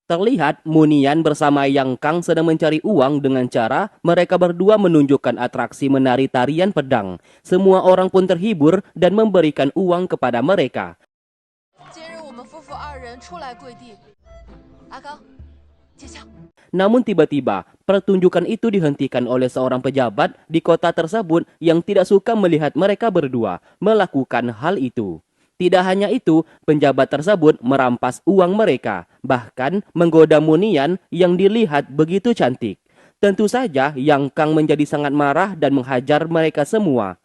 Terlihat Munian bersama Yang Kang sedang mencari uang dengan cara mereka berdua menunjukkan atraksi menari tarian pedang. Semua orang pun terhibur dan memberikan uang kepada mereka. Namun tiba-tiba, pertunjukan itu dihentikan oleh seorang pejabat di kota tersebut yang tidak suka melihat mereka berdua melakukan hal itu. Tidak hanya itu, penjabat tersebut merampas uang mereka, bahkan menggoda Munian yang dilihat begitu cantik. Tentu saja Yang Kang menjadi sangat marah dan menghajar mereka semua.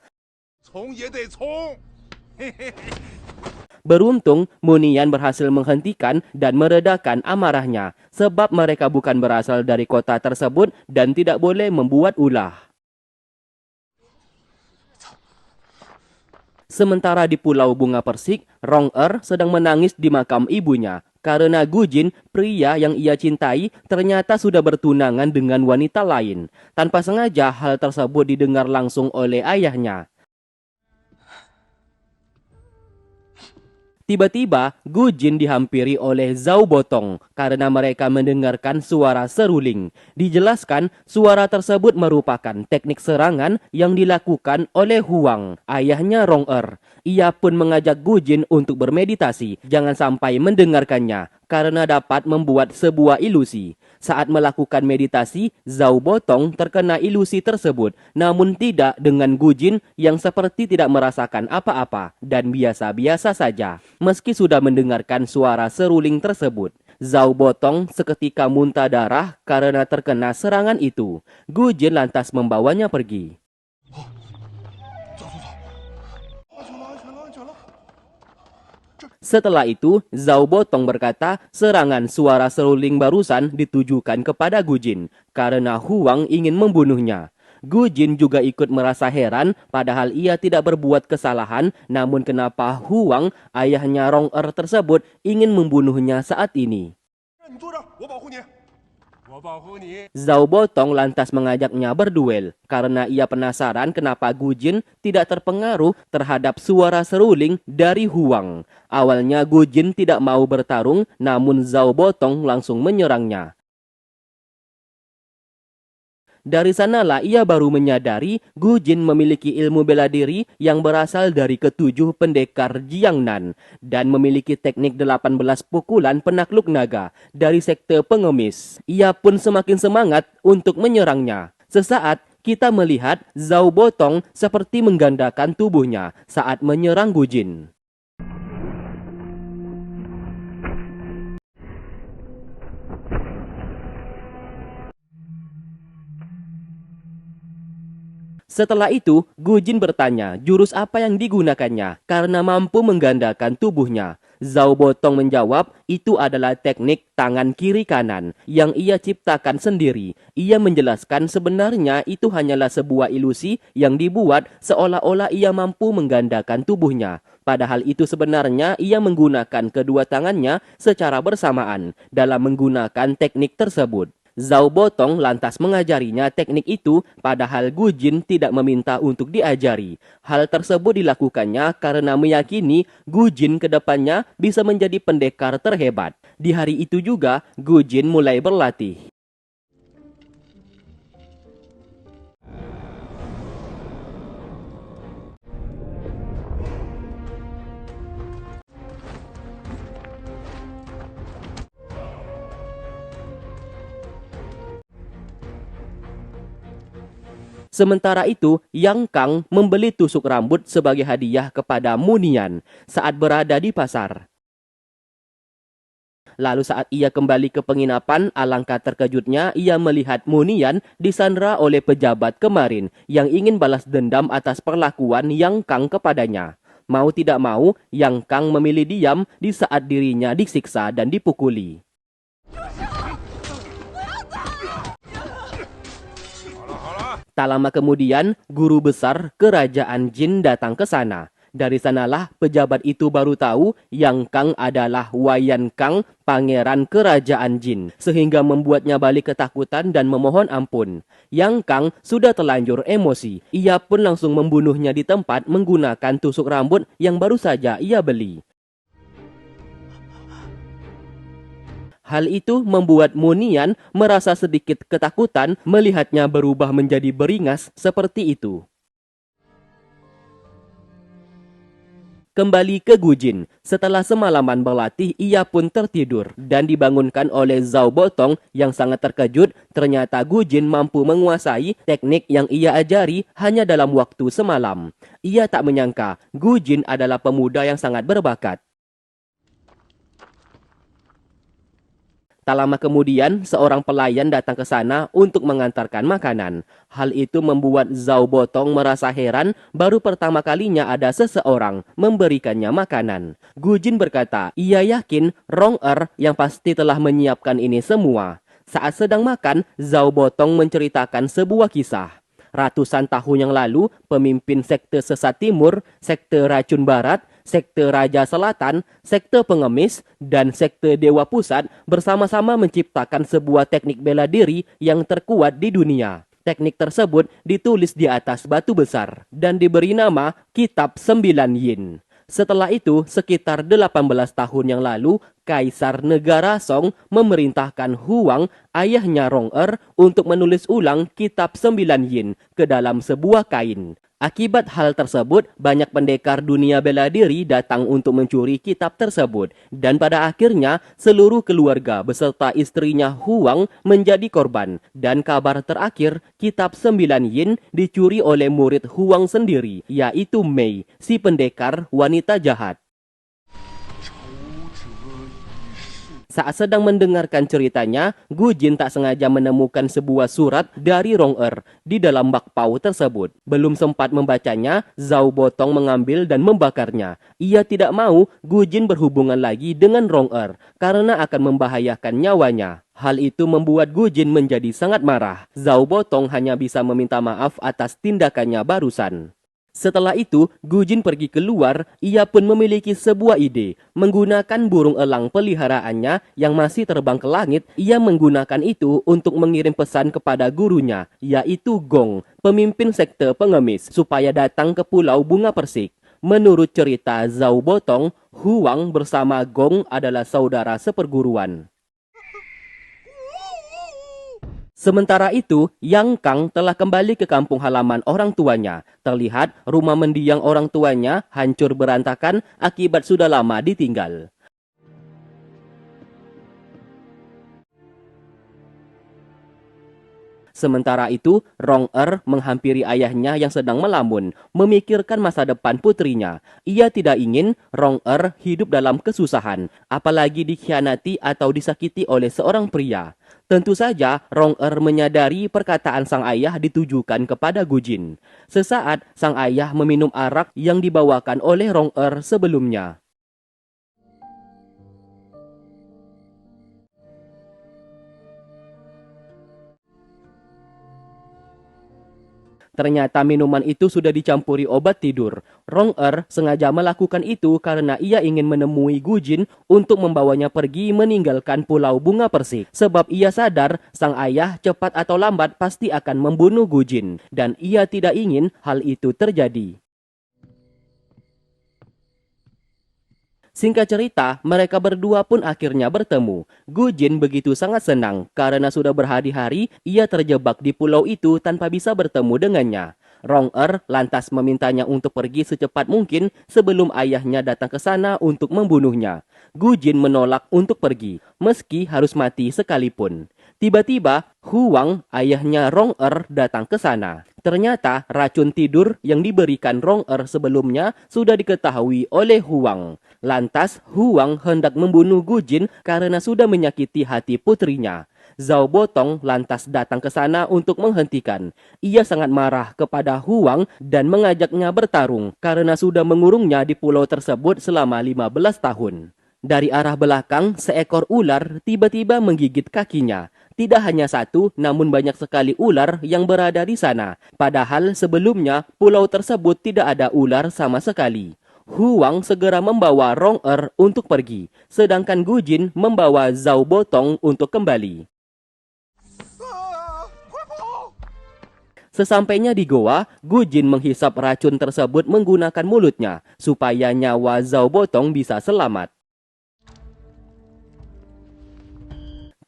Beruntung, Munian berhasil menghentikan dan meredakan amarahnya, sebab mereka bukan berasal dari kota tersebut dan tidak boleh membuat ulah. Sementara di Pulau Bunga Persik, Rong-er sedang menangis di makam ibunya karena Gujin, pria yang ia cintai, ternyata sudah bertunangan dengan wanita lain. Tanpa sengaja, hal tersebut didengar langsung oleh ayahnya. Tiba-tiba, Gujin dihampiri oleh Zhao Botong karena mereka mendengarkan suara seruling. Dijelaskan, suara tersebut merupakan teknik serangan yang dilakukan oleh Huang, ayahnya Rong-er. Ia pun mengajak Gujin untuk bermeditasi, jangan sampai mendengarkannya, karena dapat membuat sebuah ilusi. Saat melakukan meditasi, Zhao Botong terkena ilusi tersebut, namun tidak dengan Gujin yang seperti tidak merasakan apa-apa dan biasa-biasa saja. Meski sudah mendengarkan suara seruling tersebut, Zhao Botong seketika muntah darah karena terkena serangan itu. Gujin lantas membawanya pergi. Setelah itu, Zhao Botong berkata serangan suara seruling barusan ditujukan kepada Gujin karena Huang ingin membunuhnya. Gujin juga ikut merasa heran padahal ia tidak berbuat kesalahan, namun kenapa Huang, ayahnya Rong-er tersebut, ingin membunuhnya saat ini. Zhao Botong lantas mengajaknya berduel karena ia penasaran kenapa Gujin tidak terpengaruh terhadap suara seruling dari Huang. Awalnya Gujin tidak mau bertarung, namun Zhao Botong langsung menyerangnya. Dari sanalah ia baru menyadari Gujin memiliki ilmu bela diri yang berasal dari ketujuh pendekar Jiangnan dan memiliki teknik 18 pukulan penakluk naga dari sekte pengemis. Ia pun semakin semangat untuk menyerangnya. Sesaat kita melihat Zhao Botong seperti menggandakan tubuhnya saat menyerang Gujin. Setelah itu, Gujin bertanya jurus apa yang digunakannya karena mampu menggandakan tubuhnya. Zhao Botong menjawab itu adalah teknik tangan kiri kanan yang ia ciptakan sendiri. Ia menjelaskan sebenarnya itu hanyalah sebuah ilusi yang dibuat seolah-olah ia mampu menggandakan tubuhnya. Padahal itu sebenarnya ia menggunakan kedua tangannya secara bersamaan dalam menggunakan teknik tersebut. Zhao Botong lantas mengajarinya teknik itu, padahal Gujin tidak meminta untuk diajari. Hal tersebut dilakukannya karena meyakini Gujin ke depannya bisa menjadi pendekar terhebat. Di hari itu juga, Gujin mulai berlatih. Sementara itu, Yang Kang membeli tusuk rambut sebagai hadiah kepada Munian saat berada di pasar. Lalu saat ia kembali ke penginapan, alangkah terkejutnya ia melihat Munian disandra oleh pejabat kemarin yang ingin balas dendam atas perlakuan Yang Kang kepadanya. Mau tidak mau, Yang Kang memilih diam di saat dirinya disiksa dan dipukuli. Tak lama kemudian, guru besar kerajaan Jin datang ke sana. Dari sanalah pejabat itu baru tahu Yang Kang adalah Wayan Kang, pangeran kerajaan Jin, sehingga membuatnya balik ketakutan dan memohon ampun. Yang Kang sudah terlanjur emosi. Ia pun langsung membunuhnya di tempat menggunakan tusuk rambut yang baru saja ia beli. Hal itu membuat Munian merasa sedikit ketakutan melihatnya berubah menjadi beringas seperti itu. Kembali ke Gujin, setelah semalaman berlatih, ia pun tertidur dan dibangunkan oleh Zhao Botong yang sangat terkejut. Ternyata Gujin mampu menguasai teknik yang ia ajari hanya dalam waktu semalam. Ia tak menyangka Gujin adalah pemuda yang sangat berbakat. Tak lama kemudian, seorang pelayan datang ke sana untuk mengantarkan makanan. Hal itu membuat Zhao Botong merasa heran, baru pertama kalinya ada seseorang memberikannya makanan. Gujin berkata, ia yakin Rong yang pasti telah menyiapkan ini semua. Saat sedang makan, Zhao Botong menceritakan sebuah kisah. Ratusan tahun yang lalu, pemimpin sekte sesat timur, sekte racun barat, sekte Raja Selatan, sekte pengemis, dan sekte Dewa Pusat bersama-sama menciptakan sebuah teknik bela diri yang terkuat di dunia. Teknik tersebut ditulis di atas batu besar dan diberi nama Kitab 9 Yin. Setelah itu, sekitar 18 tahun yang lalu, Kaisar Negara Song memerintahkan Huang, ayahnya Rong untuk menulis ulang Kitab 9 Yin ke dalam sebuah kain. Akibat hal tersebut, banyak pendekar dunia bela diri datang untuk mencuri kitab tersebut. Dan pada akhirnya, seluruh keluarga beserta istrinya Huang menjadi korban. Dan kabar terakhir, kitab 9 Yin dicuri oleh murid Huang sendiri, yaitu Mei, si pendekar wanita jahat. Saat sedang mendengarkan ceritanya, Gujin tak sengaja menemukan sebuah surat dari Rong di dalam bakpao tersebut. Belum sempat membacanya, Zhao Botong mengambil dan membakarnya. Ia tidak mau Gujin berhubungan lagi dengan Rong karena akan membahayakan nyawanya. Hal itu membuat Gujin menjadi sangat marah. Zhao Botong hanya bisa meminta maaf atas tindakannya barusan. Setelah itu, Gujin pergi keluar. Ia pun memiliki sebuah ide. Menggunakan burung elang peliharaannya yang masih terbang ke langit, ia menggunakan itu untuk mengirim pesan kepada gurunya, yaitu Gong, pemimpin sekte pengemis, supaya datang ke Pulau Bunga Persik. Menurut cerita Zhao Botong, Huang bersama Gong adalah saudara seperguruan. Sementara itu, Yang Kang telah kembali ke kampung halaman orang tuanya. Terlihat rumah mendiang orang tuanya hancur berantakan akibat sudah lama ditinggal. Sementara itu, Rong menghampiri ayahnya yang sedang melamun, memikirkan masa depan putrinya. Ia tidak ingin Rong hidup dalam kesusahan, apalagi dikhianati atau disakiti oleh seorang pria. Tentu saja, Rong menyadari perkataan sang ayah ditujukan kepada Gujin. Sesaat, sang ayah meminum arak yang dibawakan oleh Rong sebelumnya. Ternyata minuman itu sudah dicampuri obat tidur. Rong sengaja melakukan itu karena ia ingin menemui Gujin untuk membawanya pergi meninggalkan Pulau Bunga Persik. Sebab ia sadar sang ayah cepat atau lambat pasti akan membunuh Gujin. Dan ia tidak ingin hal itu terjadi. Singkat cerita, mereka berdua pun akhirnya bertemu. Gujin begitu sangat senang karena sudah berhari-hari ia terjebak di pulau itu tanpa bisa bertemu dengannya. Rong lantas memintanya untuk pergi secepat mungkin sebelum ayahnya datang ke sana untuk membunuhnya. Gujin menolak untuk pergi, meski harus mati sekalipun. Tiba-tiba, Huang, ayahnya Rong datang ke sana. Ternyata racun tidur yang diberikan Rong sebelumnya sudah diketahui oleh Huang. Lantas, Huang hendak membunuh Gujin karena sudah menyakiti hati putrinya. Zhao Botong lantas datang ke sana untuk menghentikan. Ia sangat marah kepada Huang dan mengajaknya bertarung karena sudah mengurungnya di pulau tersebut selama 15 tahun. Dari arah belakang, seekor ular tiba-tiba menggigit kakinya. Tidak hanya satu, namun banyak sekali ular yang berada di sana. Padahal sebelumnya, pulau tersebut tidak ada ular sama sekali. Huang segera membawa Rong untuk pergi, sedangkan Gujin membawa Zhao Botong untuk kembali. Sesampainya di goa, Gujin menghisap racun tersebut menggunakan mulutnya, supaya nyawa Zhao Botong bisa selamat.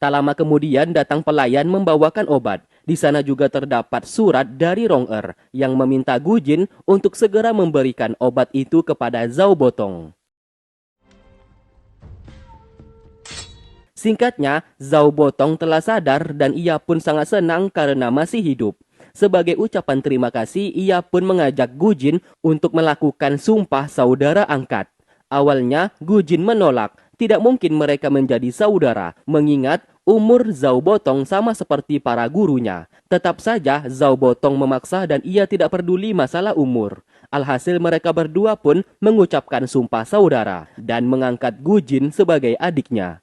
Tak lama kemudian datang pelayan membawakan obat. Di sana juga terdapat surat dari Rong Er yang meminta Gu Jin untuk segera memberikan obat itu kepada Zhao Botong. Singkatnya, Zhao Botong telah sadar dan ia pun sangat senang karena masih hidup. Sebagai ucapan terima kasih, ia pun mengajak Gu Jin untuk melakukan sumpah saudara angkat. Awalnya, Gu Jin menolak. Tidak mungkin mereka menjadi saudara, mengingat umur Zhao Botong sama seperti para gurunya. Tetap saja, Zhao Botong memaksa dan ia tidak peduli masalah umur. Alhasil mereka berdua pun mengucapkan sumpah saudara dan mengangkat Gu Jin sebagai adiknya.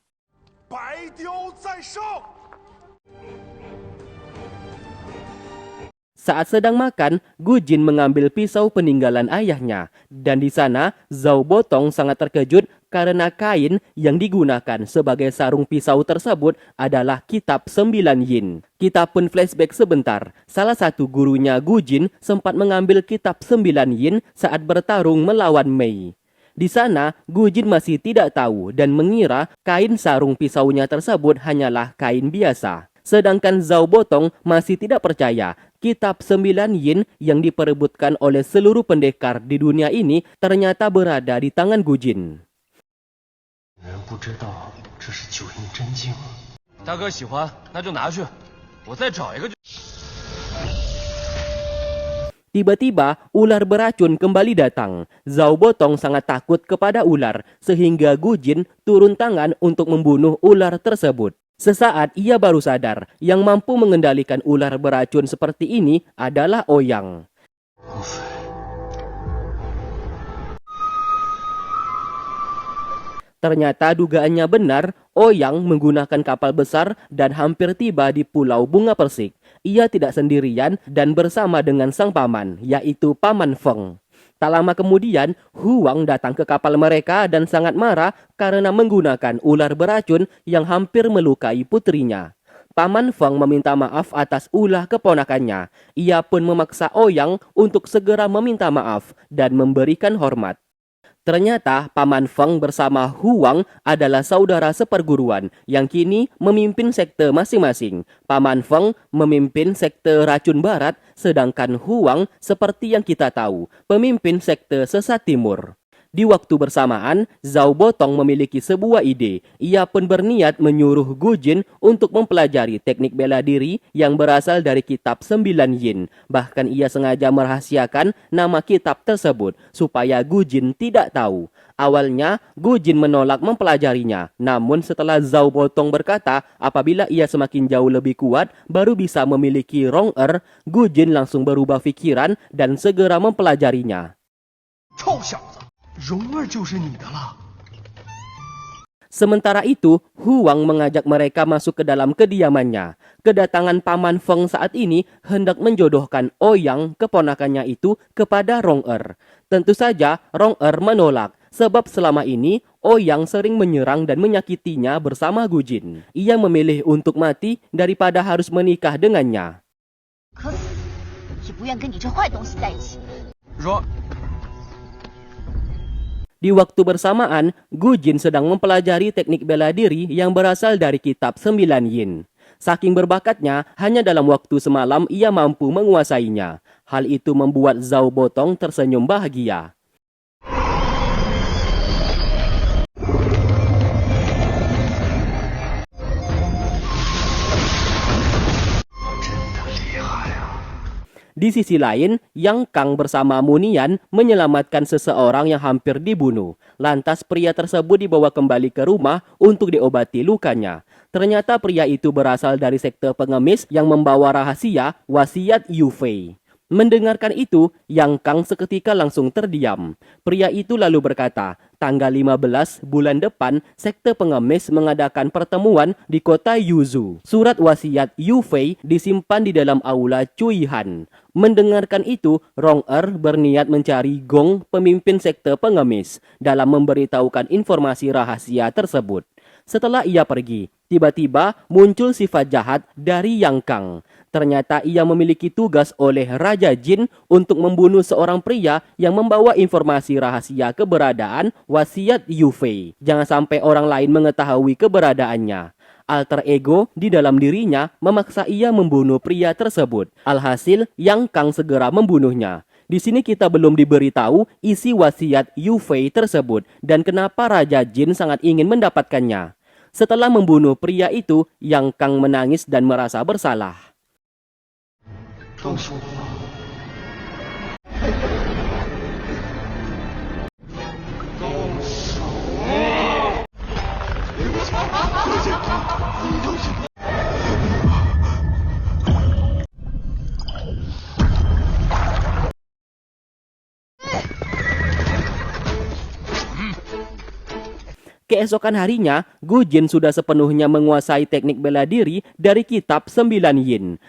Saat sedang makan, Gu Jin mengambil pisau peninggalan ayahnya. Dan di sana, Zhao Botong sangat terkejut karena kain yang digunakan sebagai sarung pisau tersebut adalah kitab 9 yin. Kita pun flashback sebentar. Salah satu gurunya Gu Jin sempat mengambil kitab 9 yin saat bertarung melawan Mei. Di sana, Gu Jin masih tidak tahu dan mengira kain sarung pisaunya tersebut hanyalah kain biasa. Sedangkan Zhao Botong masih tidak percaya kitab 9 yin yang diperebutkan oleh seluruh pendekar di dunia ini ternyata berada di tangan Gu Jin. Tiba-tiba, ular beracun kembali datang. Zhao Botong sangat takut kepada ular, sehingga Gu Jin turun tangan untuk membunuh ular tersebut. Sesaat ia baru sadar, yang mampu mengendalikan ular beracun seperti ini adalah Ouyang. Ternyata dugaannya benar, Ouyang menggunakan kapal besar dan hampir tiba di Pulau Bunga Persik. Ia tidak sendirian dan bersama dengan sang paman, yaitu Paman Feng. Tak lama kemudian, Huang datang ke kapal mereka dan sangat marah karena menggunakan ular beracun yang hampir melukai putrinya. Paman Feng meminta maaf atas ulah keponakannya. Ia pun memaksa Ouyang untuk segera meminta maaf dan memberikan hormat. Ternyata Paman Feng bersama Huang adalah saudara seperguruan yang kini memimpin sekte masing-masing. Paman Feng memimpin sekte Racun Barat, sedangkan Huang seperti yang kita tahu, pemimpin sekte Sesat Timur. Di waktu bersamaan, Zhao Botong memiliki sebuah ide. Ia pun berniat menyuruh Gu Jin untuk mempelajari teknik bela diri yang berasal dari kitab 9 yin. Bahkan ia sengaja merahasiakan nama kitab tersebut supaya Gu Jin tidak tahu. Awalnya, Gu Jin menolak mempelajarinya. Namun setelah Zhao Botong berkata apabila ia semakin jauh lebih kuat, baru bisa memiliki Rong Er, Gu Jin langsung berubah pikiran dan segera mempelajarinya. Sementara itu, Huang mengajak mereka masuk ke dalam kediamannya. Kedatangan Paman Feng saat ini hendak menjodohkan Ouyang, keponakannya itu, kepada Rong Er. Tentu saja Rong Er menolak, sebab selama ini Ouyang sering menyerang dan menyakitinya bersama Gu Jin. Ia memilih untuk mati daripada harus menikah dengannya. Di waktu bersamaan, Gu Jin sedang mempelajari teknik bela diri yang berasal dari kitab 9 yin. Saking berbakatnya, hanya dalam waktu semalam ia mampu menguasainya. Hal itu membuat Zhao Botong tersenyum bahagia. Di sisi lain, Yang Kang bersama Munian menyelamatkan seseorang yang hampir dibunuh. Lantas pria tersebut dibawa kembali ke rumah untuk diobati lukanya. Ternyata pria itu berasal dari sekte pengemis yang membawa rahasia wasiat Yu Fei. Mendengarkan itu, Yang Kang seketika langsung terdiam. Pria itu lalu berkata, tanggal 15 bulan depan, sekte pengemis mengadakan pertemuan di kota Yuzhou. Surat wasiat Yu Fei disimpan di dalam aula Cui Han. Mendengarkan itu, Rong Er berniat mencari Gong, pemimpin sekte pengemis, dalam memberitahukan informasi rahasia tersebut. Setelah ia pergi, tiba-tiba muncul sifat jahat dari Yang Kang. Ternyata ia memiliki tugas oleh Raja Jin untuk membunuh seorang pria yang membawa informasi rahasia keberadaan wasiat Yu Fei. Jangan sampai orang lain mengetahui keberadaannya. Alter ego di dalam dirinya memaksa ia membunuh pria tersebut. Alhasil, Yang Kang segera membunuhnya. Di sini kita belum diberitahu isi wasiat Yu Fei tersebut dan kenapa Raja Jin sangat ingin mendapatkannya. Setelah membunuh pria itu, Yang Kang menangis dan merasa bersalah. Keesokan harinya, Gu Jin sudah sepenuhnya menguasai teknik bela diri dari kitab 9 Yin.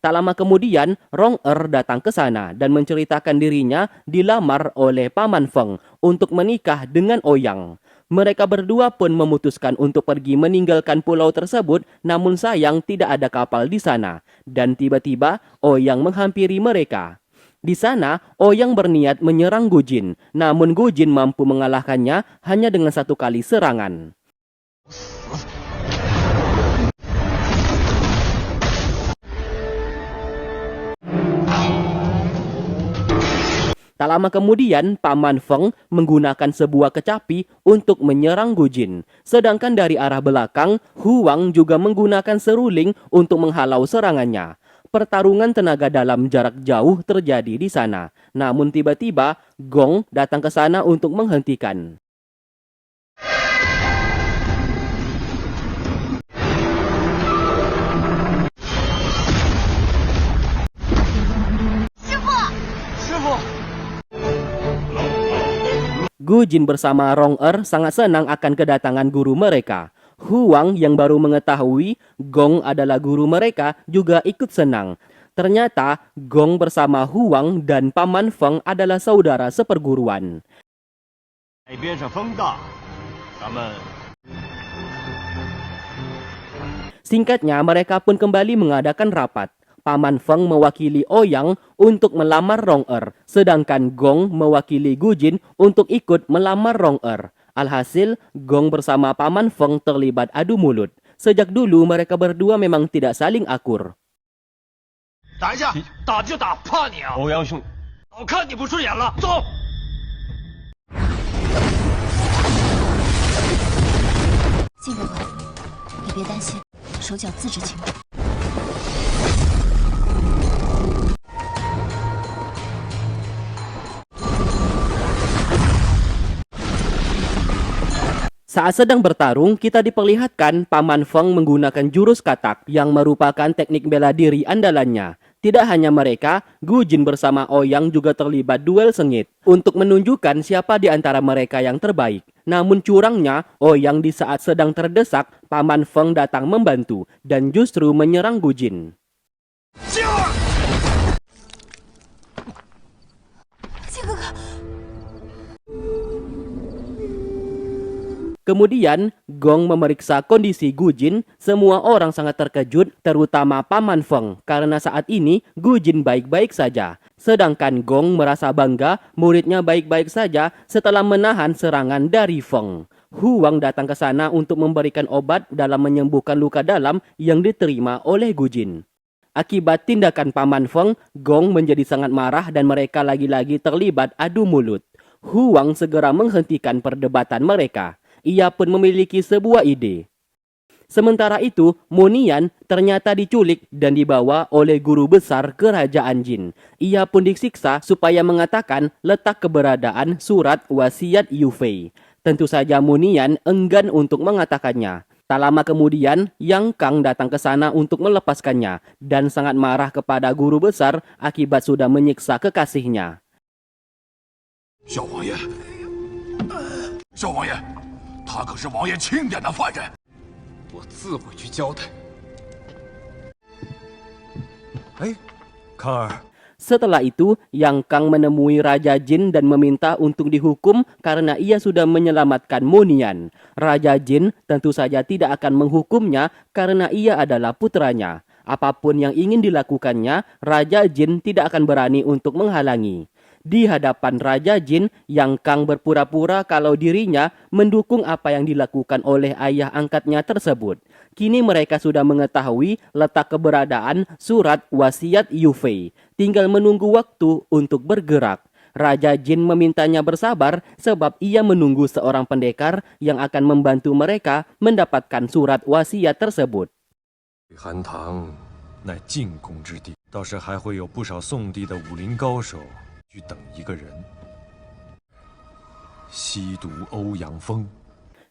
Tak lama kemudian, Rong datang ke sana dan menceritakan dirinya dilamar oleh Paman Feng untuk menikah dengan Ouyang. Mereka berdua pun memutuskan untuk pergi meninggalkan pulau tersebut, namun sayang tidak ada kapal di sana. Dan tiba-tiba, Ouyang menghampiri mereka. Di sana, Ouyang berniat menyerang Gu Jin, namun Gu Jin mampu mengalahkannya hanya dengan satu kali serangan. Tak lama kemudian, Paman Feng menggunakan sebuah kecapi untuk menyerang Gu Jin. Sedangkan dari arah belakang, Huang juga menggunakan seruling untuk menghalau serangannya. Pertarungan tenaga dalam jarak jauh terjadi di sana. Namun tiba-tiba, Gong datang ke sana untuk menghentikan. Gu Jin bersama Rong sangat senang akan kedatangan guru mereka. Huang yang baru mengetahui Gong adalah guru mereka juga ikut senang. Ternyata Gong bersama Huang dan Paman Feng adalah saudara seperguruan. Singkatnya, mereka pun kembali mengadakan rapat. Paman Feng mewakili Ouyang untuk melamar Rong sedangkan Gong mewakili Gu Jin untuk ikut melamar Rong Alhasil, Gong bersama Paman Feng terlibat adu mulut. Sejak dulu mereka berdua memang tidak saling akur. Ouyang兄，我看你不顺眼了，走。金哥哥，你别担心，手脚自知清楚。 Saat sedang bertarung, kita diperlihatkan Paman Feng menggunakan jurus katak yang merupakan teknik bela diri andalannya. Tidak hanya mereka, Gu Jin bersama Ouyang juga terlibat duel sengit untuk menunjukkan siapa di antara mereka yang terbaik. Namun curangnya, Ouyang di saat sedang terdesak, Paman Feng datang membantu dan justru menyerang Gu Jin. Kemudian, Gong memeriksa kondisi Gu Jin. Semua orang sangat terkejut, terutama Paman Feng, karena saat ini Gu Jin baik-baik saja. Sedangkan Gong merasa bangga muridnya baik-baik saja setelah menahan serangan dari Feng. Huang datang ke sana untuk memberikan obat dalam menyembuhkan luka dalam yang diterima oleh Gu Jin. Akibat tindakan Paman Feng, Gong menjadi sangat marah dan mereka lagi-lagi terlibat adu mulut. Huang segera menghentikan perdebatan mereka. Ia pun memiliki sebuah ide. Sementara itu, Monian ternyata diculik dan dibawa oleh guru besar kerajaan Jin. Ia pun disiksa supaya mengatakan letak keberadaan surat wasiat Yu Fei. Tentu saja Monian enggan untuk mengatakannya. Tak lama kemudian, Yang Kang datang ke sana untuk melepaskannya dan sangat marah kepada guru besar akibat sudah menyiksa kekasihnya. 小王爷，小王爷。 他可是王爷钦点的犯人，我自会去交代。哎，康儿， Setelah itu, Yang Kang menemui Raja Jin dan meminta untuk dihukum karena ia sudah menyelamatkan Monian. Raja Jin tentu saja tidak akan menghukumnya karena ia adalah putranya. Apapun yang ingin dilakukannya, Raja Jin tidak akan berani untuk menghalangi. di hadapan Raja Jin yang Kang berpura-pura kalau dirinya mendukung apa yang dilakukan oleh ayah angkatnya tersebut. Kini mereka sudah mengetahui letak keberadaan surat wasiat Yufei. Tinggal menunggu waktu untuk bergerak. Raja Jin memintanya bersabar sebab ia menunggu seorang pendekar yang akan membantu mereka mendapatkan surat wasiat tersebut. 韩唐乃进攻之地，到时还会有不少宋地的武林高手去等一个人，吸毒欧阳锋。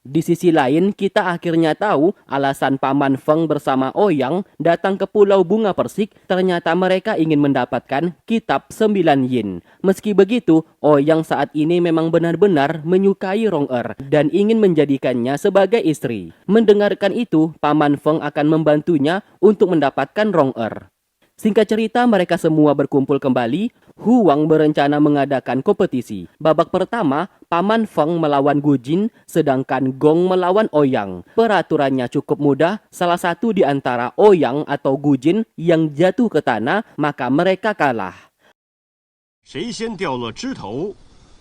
Di sisi lain, kita akhirnya tahu alasan Paman Feng bersama Ouyang datang ke Pulau Bunga Persik. Ternyata mereka ingin mendapatkan kitab 9 yin. Meski begitu, Ouyang saat ini memang benar-benar menyukai Rong-er dan ingin menjadikannya sebagai istri. Mendengarkan itu, Paman Feng akan membantunya untuk mendapatkan Rong-er. Singkat cerita, mereka semua berkumpul kembali. Hu Wang berencana mengadakan kompetisi. Babak pertama, Paman Feng melawan Gu Jin, sedangkan Gong melawan Ouyang. Peraturannya cukup mudah, salah satu di antara Ouyang atau Gu Jin yang jatuh ke tanah, maka mereka kalah. 谁先掉落枝头，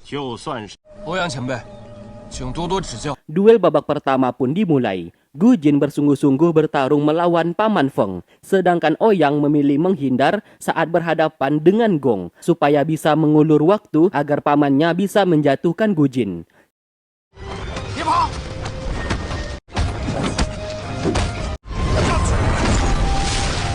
就算是。欧阳前辈，请多多指教。 Duel babak pertama pun dimulai. Gu Jin bersungguh-sungguh bertarung melawan Paman Feng, sedangkan Ouyang memilih menghindar saat berhadapan dengan Gong, supaya bisa mengulur waktu agar pamannya bisa menjatuhkan Gu Jin. 别跑！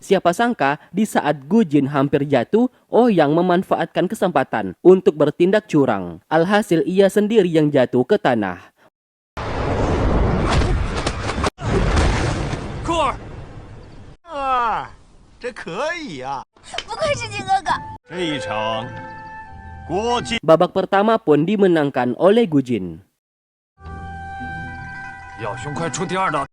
Siapa sangka, di saat Gu Jin hampir jatuh, Ouyang memanfaatkan kesempatan untuk bertindak curang. Alhasil ia sendiri yang jatuh ke tanah. 酷儿，啊，这可以呀、不愧是金哥哥。这一场，国际 Babak pertama pun dimenangkan oleh Gu Jin. 耀兄快出第二道。